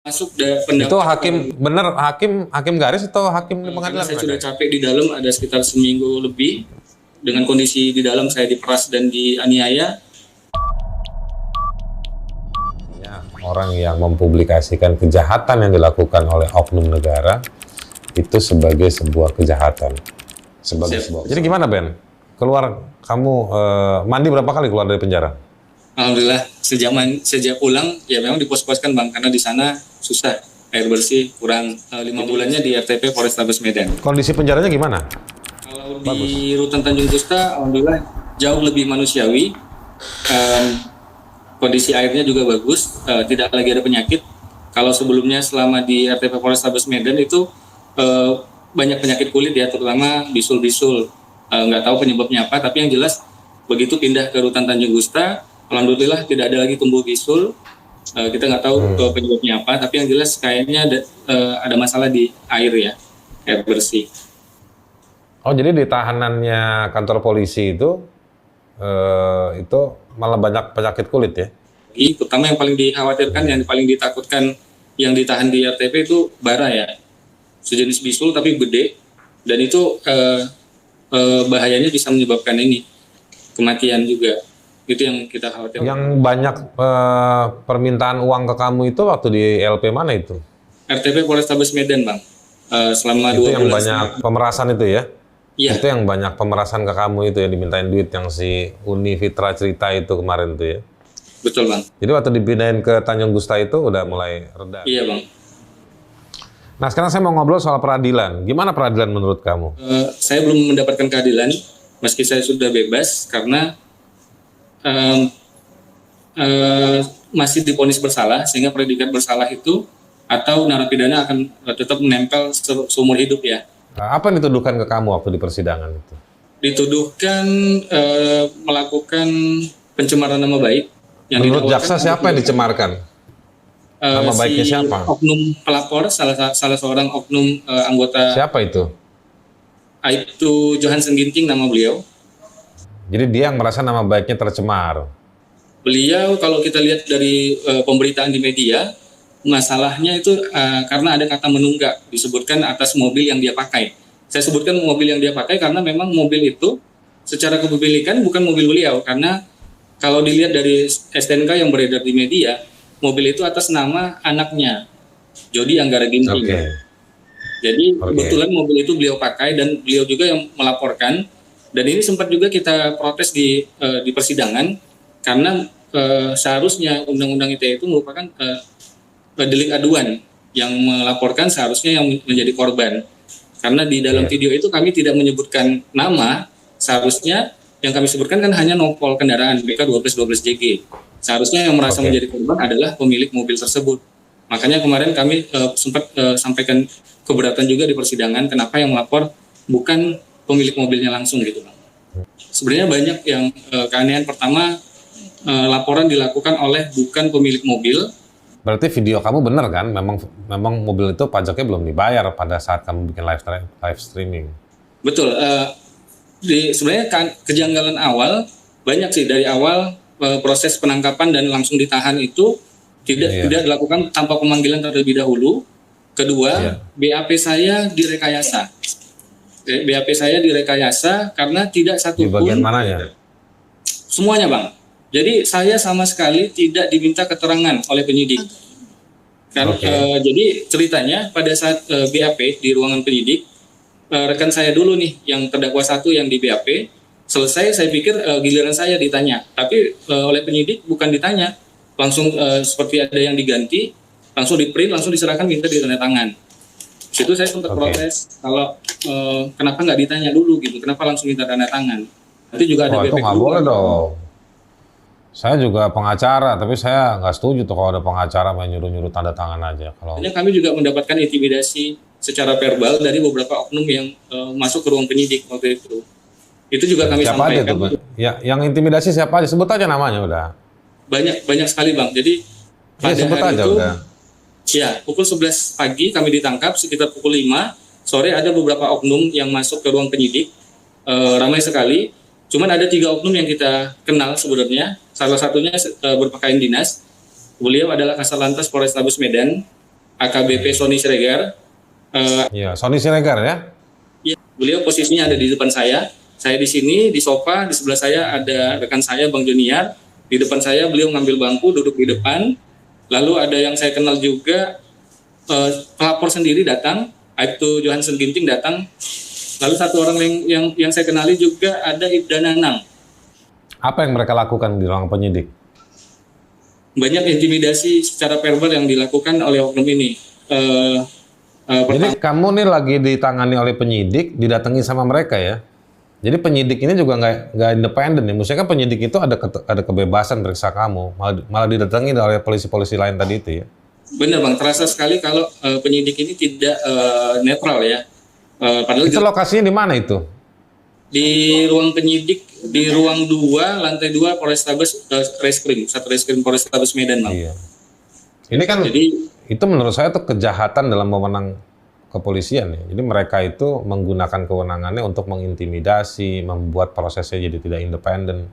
Masuk Itu pendapat hakim bener, hakim garis atau hakim di karena pengadilan? saya mereka? sudah capek di dalam ada sekitar seminggu lebih dengan kondisi di dalam saya diperas dan dianiaya. Ya, orang yang mempublikasikan kejahatan yang dilakukan oleh oknum negara itu sebagai sebuah kejahatan. Jadi gimana Ben? Keluar kamu mandi berapa kali keluar dari penjara? Alhamdulillah sejak pulang ya memang dipos-poskan Bang karena di sana susah air bersih kurang 5 bulannya di RTP Polrestabes Medan. Kondisi penjaranya gimana? Kalau di Rutan Tanjung Gusta alhamdulillah jauh lebih manusiawi. Kondisi airnya juga bagus, tidak lagi ada penyakit. Kalau sebelumnya selama di RTP Polrestabes Medan itu banyak penyakit kulit ya, terutama bisul-bisul. Nggak tahu penyebabnya apa, tapi yang jelas begitu pindah ke Rutan Tanjung Gusta, alhamdulillah tidak ada lagi tumbuh bisul. Kita nggak tahu penyebabnya apa, tapi yang jelas kayaknya ada masalah di air ya, air bersih. Oh, jadi di tahanannya kantor polisi itu malah banyak penyakit kulit ya? Terutama yang paling dikhawatirkan, yang paling ditakutkan yang ditahan di RTP itu bara ya, sejenis bisul tapi gede, dan itu bahayanya bisa menyebabkan ini kematian juga. Itu yang kita khawatirkan. Yang banyak permintaan uang ke kamu itu waktu di LP mana itu? RTP Polrestabes Medan Bang. Selama itu 2 yang bulan banyak pemerasan itu ya? Iya. Itu yang banyak pemerasan ke kamu itu ya, dimintain duit yang si Uni Fitra cerita itu kemarin tuh ya? Betul Bang. Jadi waktu dipindahin ke Tanjung Gusta itu udah mulai reda? Iya Bang. Nah sekarang saya mau ngobrol soal peradilan. Gimana peradilan menurut kamu? Saya belum mendapatkan keadilan meski saya sudah bebas karena masih divonis bersalah, sehingga predikat bersalah itu atau narapidana akan tetap menempel seumur hidup ya. Apa yang dituduhkan ke kamu waktu di persidangan itu? Dituduhkan melakukan pencemaran nama baik. Yang menurut jaksa siapa yang dicemarkan? Nama baiknya siapa? Oknum pelapor, salah seorang oknum anggota. Siapa itu? Aibtu Johansen Ginting nama beliau. Jadi dia yang merasa nama baiknya tercemar. Beliau kalau kita lihat dari pemberitaan di media, masalahnya itu karena ada kata menunggak disebutkan atas mobil yang dia pakai. Saya sebutkan mobil yang dia pakai karena memang mobil itu secara kepemilikan bukan mobil beliau, karena kalau dilihat dari STNK yang beredar di media, mobil itu atas nama anaknya, Jody Anggara Ginting. Jadi kebetulan mobil itu beliau pakai dan beliau juga yang melaporkan. Dan ini sempat juga kita protes di persidangan karena seharusnya Undang-Undang ITE itu merupakan delik aduan, yang melaporkan seharusnya yang menjadi korban. Karena di dalam video itu kami tidak menyebutkan nama, seharusnya yang kami sebutkan kan hanya nopol kendaraan BK 1212JG. Seharusnya yang merasa menjadi korban adalah pemilik mobil tersebut. Makanya kemarin kami sempat sampaikan keberatan juga di persidangan, kenapa yang melapor bukan pemilik mobilnya langsung gitu Bang. Sebenarnya banyak yang keanehan. Pertama, laporan dilakukan oleh bukan pemilik mobil. Berarti video kamu benar kan? Memang mobil itu pajaknya belum dibayar pada saat kamu bikin live streaming. Betul. Sebenarnya kejanggalan awal banyak sih dari awal proses penangkapan dan langsung ditahan itu tidak dilakukan tanpa pemanggilan terlebih dahulu. Kedua, BAP saya direkayasa. BAP saya direkayasa karena tidak satu pun. Di bagian mana ya? Semuanya Bang. Jadi saya sama sekali tidak diminta keterangan oleh penyidik. Jadi ceritanya pada saat BAP di ruangan penyidik, rekan saya dulu nih yang terdakwa satu yang di BAP selesai, saya pikir giliran saya ditanya, tapi oleh penyidik bukan ditanya, langsung seperti ada yang diganti, langsung di print, langsung diserahkan minta ditandatangan. Situ saya sempat protes kalau kenapa nggak ditanya dulu gitu, kenapa langsung minta tanda tangan. Nanti juga ada itu nggak boleh dong. Saya juga pengacara, tapi saya nggak setuju tuh kalau ada pengacara main nyuruh-nyuruh tanda tangan aja. Kami juga mendapatkan intimidasi secara verbal dari beberapa oknum yang masuk ke ruang penyidik waktu itu. Itu juga kami siapa sampaikan. Aja tuh, yang intimidasi siapa aja? Sebut aja namanya udah. Banyak sekali Bang. Jadi pada sebut hari aja itu, udah. Ya pukul 11 pagi kami ditangkap, sekitar pukul 5 sore ada beberapa oknum yang masuk ke ruang penyidik. Ramai sekali. Cuman ada 3 oknum yang kita kenal sebenarnya. Salah satunya berpakaian dinas. Beliau adalah Kasat Lantas Polrestabes Medan. AKBP Sony Siregar. Iya, Sony Siregar ya. Ya, beliau posisinya ada di depan saya. Saya di sini di sofa, di sebelah saya ada rekan saya Bang Junior. Di depan saya beliau ngambil bangku, duduk di depan. Lalu ada yang saya kenal juga, pelapor sendiri datang, Aibtu Johansen Ginting datang. Lalu satu orang yang saya kenali juga ada Ibda Nanang. Apa yang mereka lakukan di ruang penyidik? Banyak intimidasi secara verbal yang dilakukan oleh oknum ini. Jadi kamu nih lagi ditangani oleh penyidik, didatangi sama mereka ya? Jadi penyidik ini juga nggak independen ya? Maksudnya kan penyidik itu ada kebebasan periksa kamu, malah didatangi oleh polisi-polisi lain tadi itu ya? Benar Bang, terasa sekali kalau penyidik ini tidak netral ya. Padahal itu lokasinya di mana itu? Di ruang penyidik, di ruang 2, lantai 2 Polrestabes Reskrim, Satreskrim Polrestabes Medan Bang. Iya. Ini kan, jadi, itu menurut saya tuh kejahatan dalam wewenang kepolisian ya. Jadi mereka itu menggunakan kewenangannya untuk mengintimidasi, membuat prosesnya jadi tidak independen.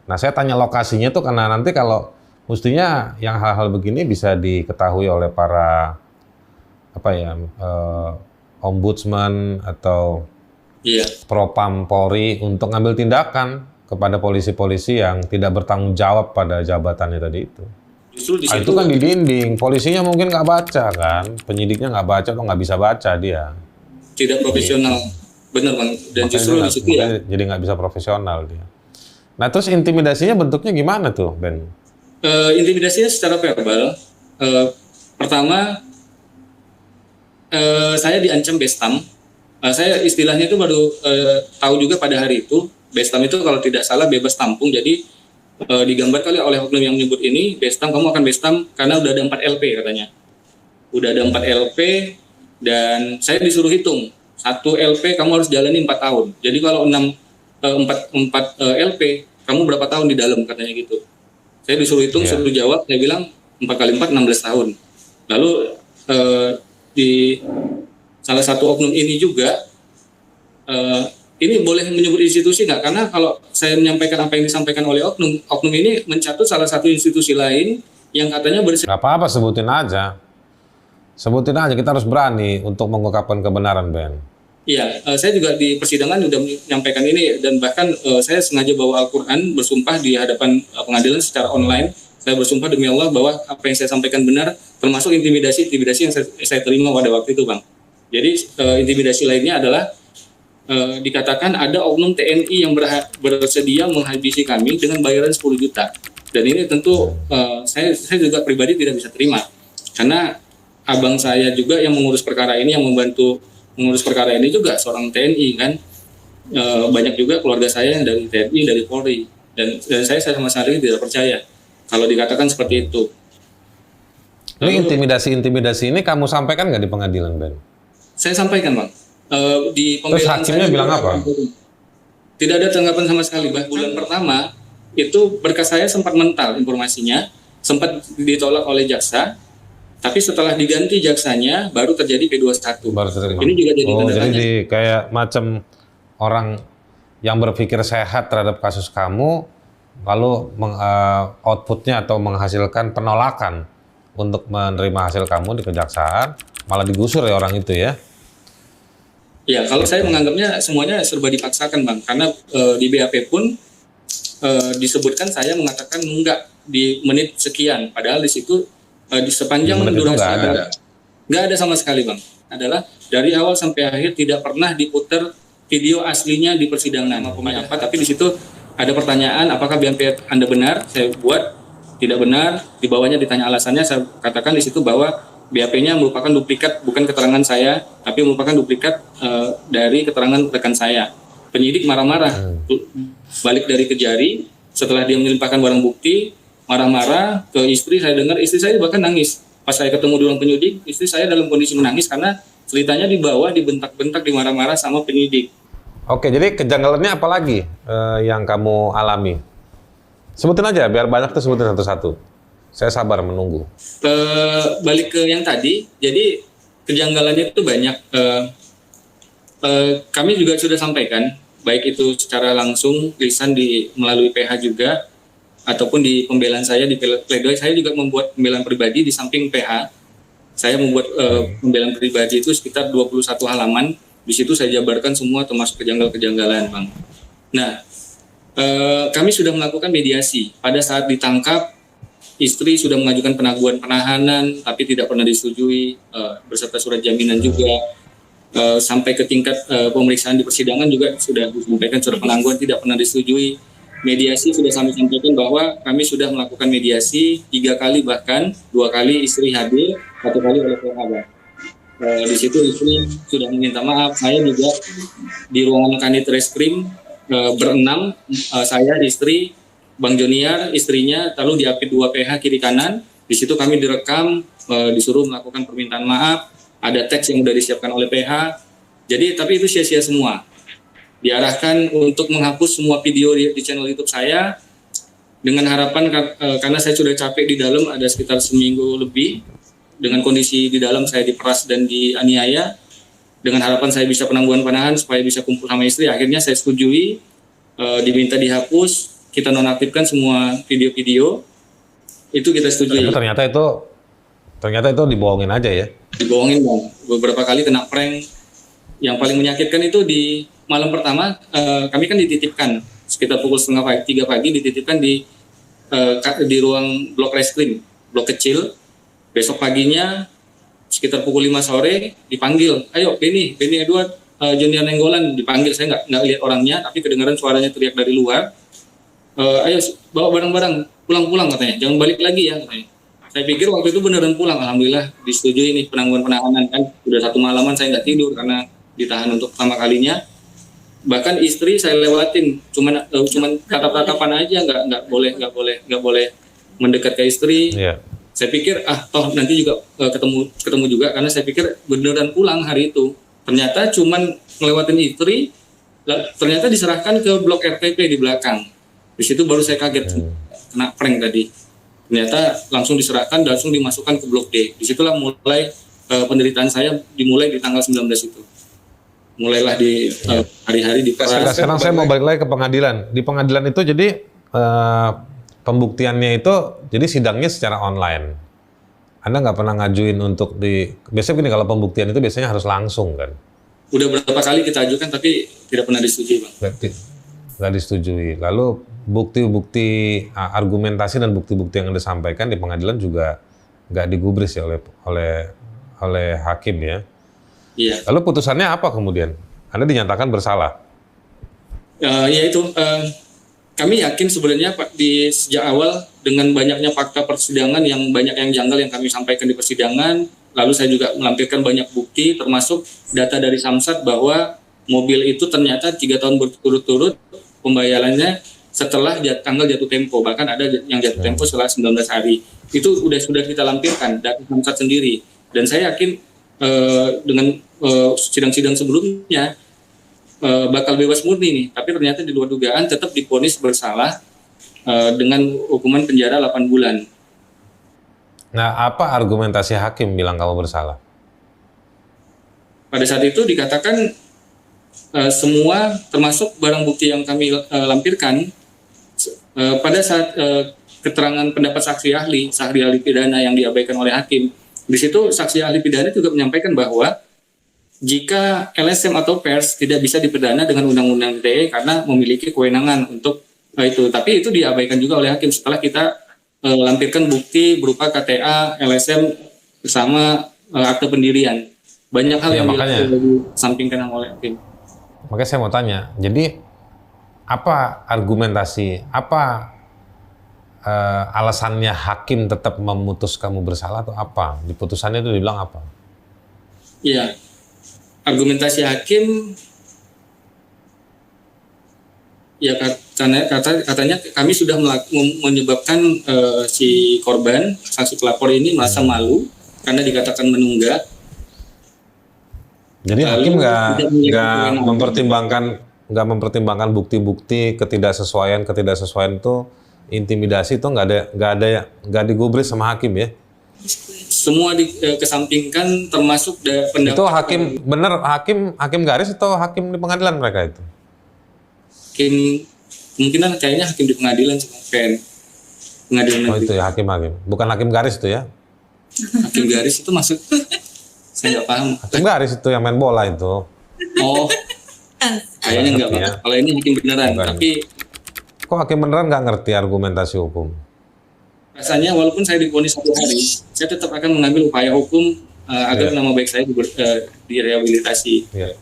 Nah saya tanya lokasinya tuh karena nanti kalau mestinya yang hal-hal begini bisa diketahui oleh para ombudsman atau Propam Polri untuk ngambil tindakan kepada polisi-polisi yang tidak bertanggung jawab pada jabatannya tadi itu. Justru di situ, itu kan di dinding, polisinya mungkin nggak baca kan, penyidiknya nggak baca atau nggak bisa baca dia. Tidak profesional, benar Bang. Dan makanya justru di situ ya. Jadi nggak bisa profesional dia. Nah terus intimidasinya bentuknya gimana tuh Ben? Intimidasinya secara verbal. Pertama, saya diancam bestam. Saya istilahnya itu baru tahu juga pada hari itu. Bestam itu kalau tidak salah bebas tampung. Jadi digambarkan oleh oknum yang menyebut ini, bestam, kamu akan bestam karena udah ada 4 LP katanya. Udah ada 4 LP dan saya disuruh hitung. 1 LP kamu harus jalani 4 tahun. Jadi kalau 4 LP, kamu berapa tahun di dalam katanya gitu. Saya disuruh hitung, suruh jawab, saya bilang 4 kali 4, 16 tahun. Lalu di salah satu oknum ini juga, ini boleh menyebut institusi nggak? Karena kalau saya menyampaikan apa yang disampaikan oleh oknum ini mencatut salah satu institusi lain yang katanya nggak apa-apa, sebutin aja. Sebutin aja, kita harus berani untuk mengungkapkan kebenaran, Ben. Iya, saya juga di persidangan sudah menyampaikan ini, dan bahkan saya sengaja bawa Al-Quran, bersumpah di hadapan pengadilan secara online. Saya bersumpah demi Allah bahwa apa yang saya sampaikan benar, termasuk intimidasi yang saya terima pada waktu itu, Bang. Jadi intimidasi lainnya adalah dikatakan ada oknum TNI yang bersedia menghabisi kami dengan bayaran 10 juta. Dan ini tentu saya juga pribadi tidak bisa terima. Karena abang saya juga yang mengurus perkara ini, yang membantu mengurus perkara ini juga seorang TNI kan. Banyak juga keluarga saya yang dari TNI, dari Polri. Dan saya sama sekali tidak percaya kalau dikatakan seperti itu. Ini intimidasi ini kamu sampaikan nggak di pengadilan, Ben? Saya sampaikan, Bang. Di terus hakimnya bilang apa? Tidak ada tanggapan sama sekali. Bulan pertama itu berkas saya sempat mental informasinya, sempat ditolak oleh jaksa, tapi setelah diganti jaksanya baru terjadi P21. Ini juga jadi tanda tanya. Jadi kayak macam orang yang berpikir sehat terhadap kasus kamu, lalu outputnya atau menghasilkan penolakan untuk menerima hasil kamu di kejaksaan, malah digusur ya orang itu ya? Ya, kalau saya menganggapnya semuanya serba dipaksakan, Bang. Karena di BAP pun disebutkan saya mengatakan enggak di menit sekian. Padahal di situ di sepanjang durasi nggak ada sama sekali, Bang. Adalah dari awal sampai akhir tidak pernah diputar video aslinya di persidangan. Tapi di situ ada pertanyaan, apakah BAP Anda benar? Saya buat tidak benar. Di bawahnya ditanya alasannya, saya katakan di situ bahwa BAP-nya merupakan duplikat, bukan keterangan saya, tapi merupakan duplikat dari keterangan rekan saya. Penyidik marah-marah, balik dari Kejari, setelah dia melimpahkan barang bukti, marah-marah ke istri. Saya dengar istri saya bahkan nangis. Pas saya ketemu di ruang penyidik, istri saya dalam kondisi menangis karena ceritanya di bawah dibentak-bentak, dimarah-marah sama penyidik. Oke, jadi kejanggalannya apa lagi yang kamu alami? Sebutin aja, biar banyak tuh, sebutin satu-satu. Saya sabar menunggu. Balik ke yang tadi, jadi kejanggalannya itu banyak. Kami juga sudah sampaikan, baik itu secara langsung, lisan melalui PH juga, ataupun di pembelaan saya, di pledoi, saya juga membuat pembelaan pribadi di samping PH. Saya membuat pembelaan pribadi itu sekitar 21 halaman. Di situ saya jabarkan semua termasuk kejanggalan-kejanggalan, Bang. Nah, kami sudah melakukan mediasi. Pada saat ditangkap, istri sudah mengajukan penangguhan penahanan, tapi tidak pernah disetujui, beserta surat jaminan juga. Sampai ke tingkat pemeriksaan di persidangan juga sudah disampaikan surat penangguhan tidak pernah disetujui. Mediasi sudah kami sampaikan bahwa kami sudah melakukan mediasi 3 kali, bahkan 2 kali istri hadir, 1 kali oleh PH. Di situ istri sudah meminta maaf. Saya juga di ruangan Kanit Reskrim berenam, saya, istri, Bang Joniar, istrinya, lalu diapit 2 PH kiri kanan. Di situ kami direkam, disuruh melakukan permintaan maaf. Ada teks yang sudah disiapkan oleh PH. Jadi tapi itu sia-sia semua. Diarahkan untuk menghapus semua video di channel YouTube saya dengan harapan karena saya sudah capek di dalam, ada sekitar seminggu lebih dengan kondisi di dalam saya diperas dan dianiaya, dengan harapan saya bisa penangguhan penahanan supaya bisa kumpul sama istri. Akhirnya saya setujui, diminta dihapus, kita nonaktifkan semua video-video itu, kita setujui. Ternyata itu dibohongin aja ya? Dibohongin, Bang. Beberapa kali kena prank. Yang paling menyakitkan itu di malam pertama, kami kan dititipkan sekitar pukul 2:30 pagi dititipkan di ruang blok reskrim, blok kecil. Besok paginya sekitar pukul 5 sore dipanggil, ayo Benny Edward, Junior Nenggolan, dipanggil. Saya nggak lihat orangnya, tapi kedengaran suaranya teriak dari luar, ayo bawa barang-barang, pulang katanya, jangan balik lagi ya katanya. Saya pikir waktu itu beneran pulang. Alhamdulillah disetujui nih penangguhan penahanan, kan udah 1 malaman saya nggak tidur karena ditahan untuk pertama kalinya. Bahkan istri saya lewatin, cuman tatap-tatapan aja, nggak boleh mendekat ke istri. Yeah. Saya pikir toh nanti juga ketemu juga, karena saya pikir beneran pulang hari itu. Ternyata cuman ngelewatin istri, ternyata diserahkan ke blok RTP di belakang. Di situ baru saya kaget, kena prank tadi. Ternyata langsung diserahkan dan langsung dimasukkan ke blok D. Disitulah mulai penderitaan saya dimulai di tanggal 19 itu. Mulailah di hari-hari di Sekarang saya mau balik lagi ke pengadilan. Di pengadilan itu jadi pembuktiannya itu, jadi sidangnya secara online. Anda nggak pernah ngajuin untuk biasanya gini, kalau pembuktian itu biasanya harus langsung kan? Udah berapa kali kita ajukan tapi tidak pernah disetujui, Bang. Nggak disetujui. Lalu bukti-bukti, argumentasi dan bukti-bukti yang Anda sampaikan di pengadilan juga nggak digubris ya oleh hakim ya? Iya. Lalu putusannya apa kemudian? Anda dinyatakan bersalah? Kami yakin sebenarnya Pak, sejak awal dengan banyaknya fakta persidangan yang banyak yang janggal yang kami sampaikan di persidangan, lalu saya juga melampirkan banyak bukti termasuk data dari Samsat bahwa mobil itu ternyata 3 tahun berturut-turut pembayarannya setelah tanggal jatuh tempo, bahkan ada yang jatuh tempo setelah 19 hari. Itu sudah kita lampirkan data Samsat sendiri, dan saya yakin dengan sidang-sidang sebelumnya bakal bebas murni nih, tapi ternyata di luar dugaan tetap divonis bersalah dengan hukuman penjara 8 bulan. Nah, apa argumentasi hakim bilang kamu bersalah? Pada saat itu dikatakan semua termasuk barang bukti yang kami lampirkan pada saat keterangan pendapat saksi ahli pidana yang diabaikan oleh hakim. Di situ saksi ahli pidana juga menyampaikan bahwa jika LSM atau pers tidak bisa dipidana dengan undang-undang ITE karena memiliki kewenangan untuk itu, tapi itu diabaikan juga oleh hakim setelah kita lampirkan bukti berupa KTA, LSM bersama akte pendirian. Banyak hal yang disampingkan oleh hakim. Makanya saya mau tanya, jadi apa argumentasi, apa alasannya hakim tetap memutus kamu bersalah atau apa? Di putusannya itu dibilang apa? Iya. Argumentasi hakim ya katanya kami sudah menyebabkan si korban, saksi pelapor ini merasa malu karena dikatakan menunggak. Jadi hakim nggak mempertimbangkan bukti-bukti ketidaksesuaian itu, intimidasi itu nggak digubris sama hakim ya? Semua dikesampingkan termasuk pendapat. Itu hakim garis atau hakim di pengadilan mereka itu? Kemungkinan kayaknya hakim di pengadilan sih, pengadilan negeri. Oh itu ya hakim, bukan hakim garis itu ya? Hakim garis itu maksud saya nggak paham. Hakim garis itu yang main bola itu. Oh, kayaknya nggak Bang. Ya. Kalau ini hakim beneran, Bukan. tapi Kok hakim beneran nggak ngerti argumentasi hukum? rasanya walaupun saya divonis 1 hari, saya tetap akan mengambil upaya hukum agar nama baik saya direhabilitasi. Iya.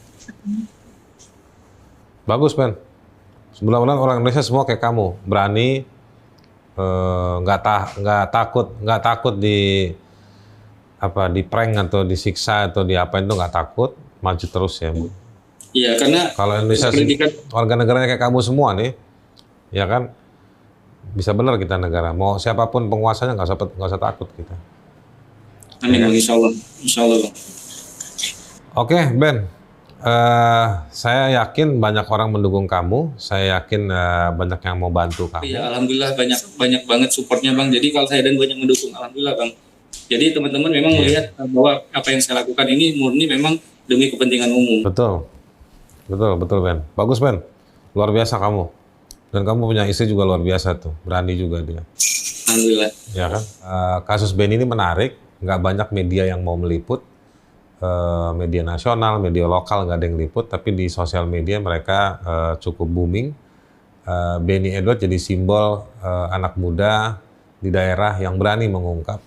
Bagus, Ben. Mudah-mudahan orang Indonesia semua kayak kamu, berani, nggak takut di prank atau disiksa atau diapain tuh nggak takut, maju terus ya. Iya, karena Kalau Indonesia warga negaranya kayak kamu semua nih, ya kan, bisa benar kita negara. Mau siapapun penguasanya nggak usah takut kita. amin, insya Allah Bang. Oke, Ben. Saya yakin banyak orang mendukung kamu. Saya yakin banyak yang mau bantu kamu. Iya, alhamdulillah banyak banget supportnya Bang. Jadi kalau saya dan banyak mendukung, alhamdulillah Bang. Jadi teman-teman memang melihat bahwa apa yang saya lakukan ini murni memang demi kepentingan umum. Betul, Ben. Bagus, Ben. Luar biasa kamu. Dan kamu punya istri juga luar biasa tuh, berani juga dia. Alhamdulillah. Ya kan? Kasus Ben ini menarik, nggak banyak media yang mau meliput. Media nasional, media lokal nggak ada yang liput, tapi di sosial media mereka cukup booming. Benny Edward jadi simbol anak muda di daerah yang berani mengungkap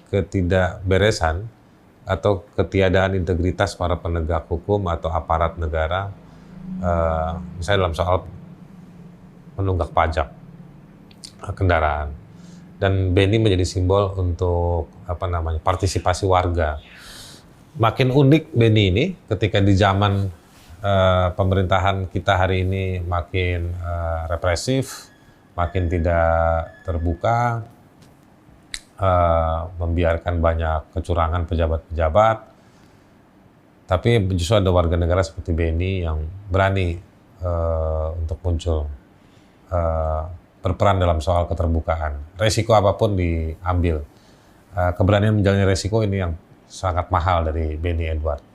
ketidakberesan atau ketiadaan integritas para penegak hukum atau aparat negara, misalnya dalam soal menunggak pajak kendaraan. Dan Benny menjadi simbol untuk partisipasi warga. Makin unik Benny ini ketika di zaman pemerintahan kita hari ini makin represif, makin tidak terbuka, membiarkan banyak kecurangan pejabat-pejabat. Tapi justru ada warga negara seperti Benny yang berani untuk muncul, berperan dalam soal keterbukaan. Resiko apapun diambil. Keberanian menjalani resiko ini yang sangat mahal dari Benny Edward.